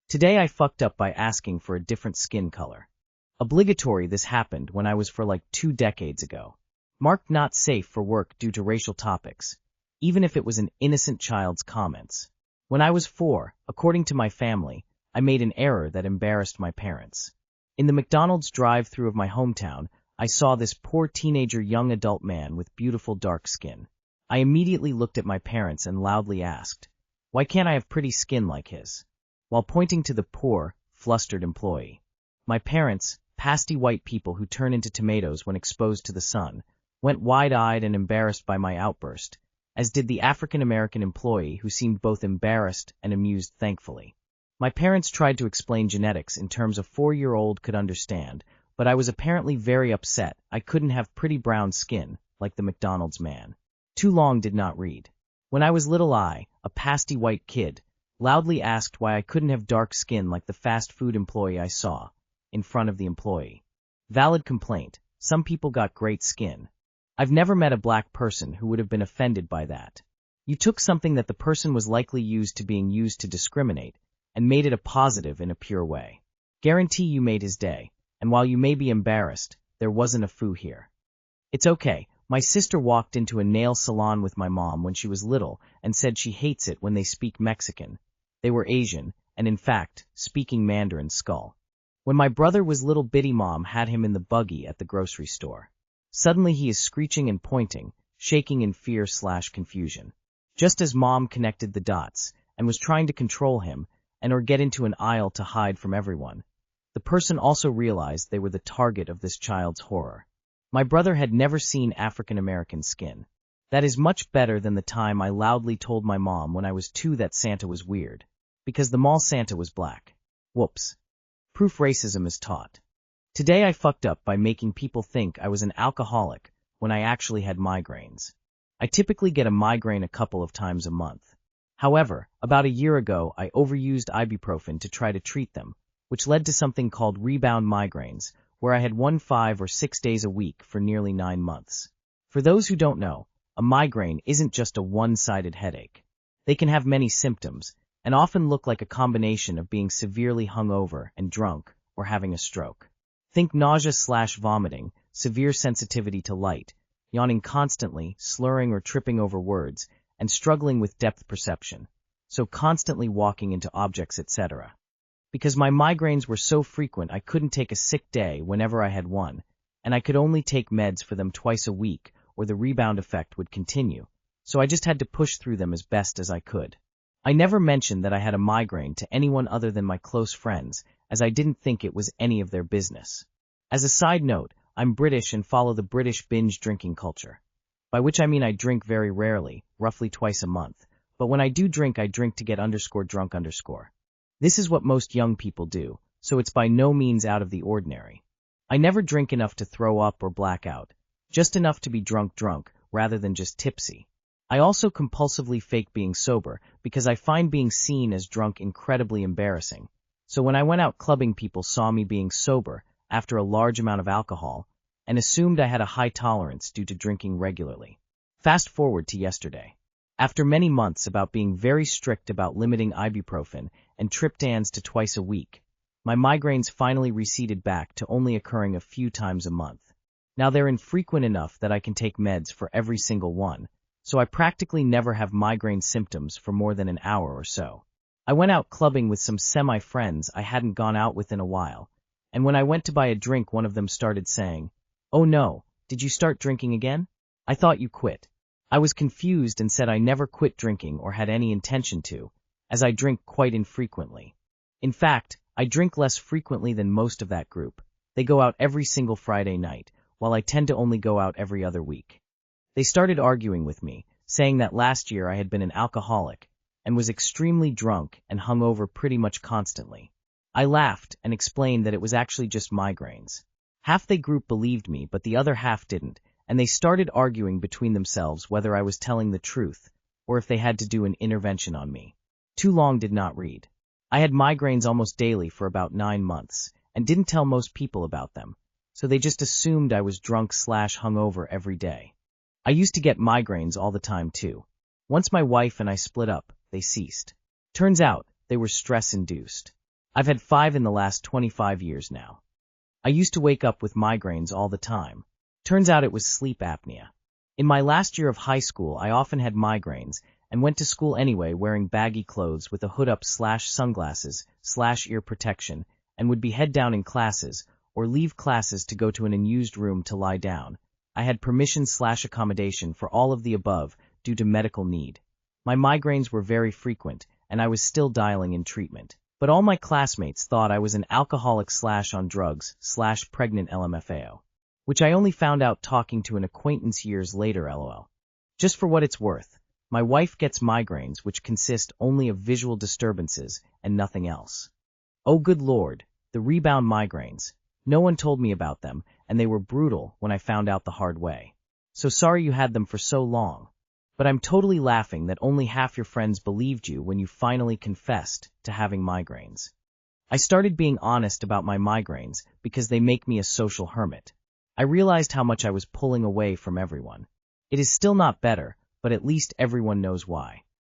Today I fucked up by asking for a different skin color. Obligatory. This happened when I was for like 2 decades ago. Marked not safe for work due to racial topics, even if it was an innocent child's comments. When I was 4, according to my family, I made an error that embarrassed my parents. In the McDonald's drive-thru of my hometown, I saw this poor teenager young adult man with beautiful dark skin. I immediately looked at my parents and loudly asked, "Why can't I have pretty skin like his?" While pointing to the poor, flustered employee. My parents, pasty white people who turn into tomatoes when exposed to the sun, went wide-eyed and embarrassed by my outburst, as did the African-American employee who seemed both embarrassed and amused thankfully. My parents tried to explain genetics in terms a 4-year-old could understand, but I was apparently very upset I couldn't have pretty brown skin, like the McDonald's man. Too long did not read. When I was little a pasty white kid, loudly asked why I couldn't have dark skin like the fast food employee I saw, in front of the employee. Valid complaint, some people got great skin. I've never met a black person who would have been offended by that. You took something that the person was likely used to being used to discriminate, and made it a positive in a pure way. Guarantee you made his day, and while you may be embarrassed, there wasn't a foo here. It's okay. My sister walked into a nail salon with my mom when she was little and said she hates it when they speak Mexican. They were Asian, and in fact, speaking Mandarin skull. When my brother was little, bitty mom had him in the buggy at the grocery store. Suddenly he is screeching and pointing, shaking in fear/confusion. Just as mom connected the dots, and was trying to control him, and or get into an aisle to hide from everyone, the person also realized they were the target of this child's horror. My brother had never seen African-American skin. That is much better than the time I loudly told my mom when I was 2 that Santa was weird, because the mall Santa was black. Whoops. Proof racism is taught. Today I fucked up by making people think I was an alcoholic when I actually had migraines. I typically get a migraine a couple of times a month. However, about a year ago I overused ibuprofen to try to treat them, which led to something called rebound migraines, where I had 5 or 6 days a week for nearly 9 months. For those who don't know, a migraine isn't just a one-sided headache. They can have many symptoms, and often look like a combination of being severely hungover and drunk, or having a stroke. Think nausea/vomiting, severe sensitivity to light, yawning constantly, slurring or tripping over words, and struggling with depth perception, so constantly walking into objects, etc. Because my migraines were so frequent I couldn't take a sick day whenever I had one, and I could only take meds for them twice a week, or the rebound effect would continue, so I just had to push through them as best as I could. I never mentioned that I had a migraine to anyone other than my close friends, as I didn't think it was any of their business. As a side note, I'm British and follow the British binge drinking culture. By which I mean I drink very rarely, roughly twice a month, but when I do drink I drink to get _drunk _. This is what most young people do, so it's by no means out of the ordinary. I never drink enough to throw up or black out, just enough to be drunk, rather than just tipsy. I also compulsively fake being sober because I find being seen as drunk incredibly embarrassing. So when I went out clubbing, people saw me being sober after a large amount of alcohol and assumed I had a high tolerance due to drinking regularly. Fast forward to yesterday. After many months about being very strict about limiting ibuprofen and triptans to twice a week, my migraines finally receded back to only occurring a few times a month. Now they're infrequent enough that I can take meds for every single one, so I practically never have migraine symptoms for more than an hour or so. I went out clubbing with some semi-friends I hadn't gone out with in a while, and when I went to buy a drink one of them started saying, "Oh no, did you start drinking again? I thought you quit." I was confused and said I never quit drinking or had any intention to, as I drink quite infrequently. In fact, I drink less frequently than most of that group. They go out every single Friday night, while I tend to only go out every other week. They started arguing with me, saying that last year I had been an alcoholic and was extremely drunk and hungover pretty much constantly. I laughed and explained that it was actually just migraines. Half the group believed me, but the other half didn't, and they started arguing between themselves whether I was telling the truth or if they had to do an intervention on me. Too long did not read. I had migraines almost daily for about 9 months and didn't tell most people about them, so they just assumed I was drunk/hungover every day. I used to get migraines all the time too. Once my wife and I split up, they ceased. Turns out, they were stress-induced. I've had 5 in the last 25 years now. I used to wake up with migraines all the time. Turns out it was sleep apnea. In my last year of high school, I often had migraines and went to school anyway wearing baggy clothes with a hood up / sunglasses / ear protection, and would be head down in classes or leave classes to go to an unused room to lie down. I had permission / accommodation for all of the above due to medical need. My migraines were very frequent, and I was still dialing in treatment. But all my classmates thought I was an alcoholic / on drugs / pregnant LMFAO, which I only found out talking to an acquaintance years later, lol. Just for what it's worth, my wife gets migraines which consist only of visual disturbances and nothing else. Oh good lord, the rebound migraines. No one told me about them, and they were brutal when I found out the hard way. So sorry you had them for so long. But I'm totally laughing that only half your friends believed you when you finally confessed to having migraines. I started being honest about my migraines because they make me a social hermit. I realized how much I was pulling away from everyone. It is still not better, but at least everyone knows why.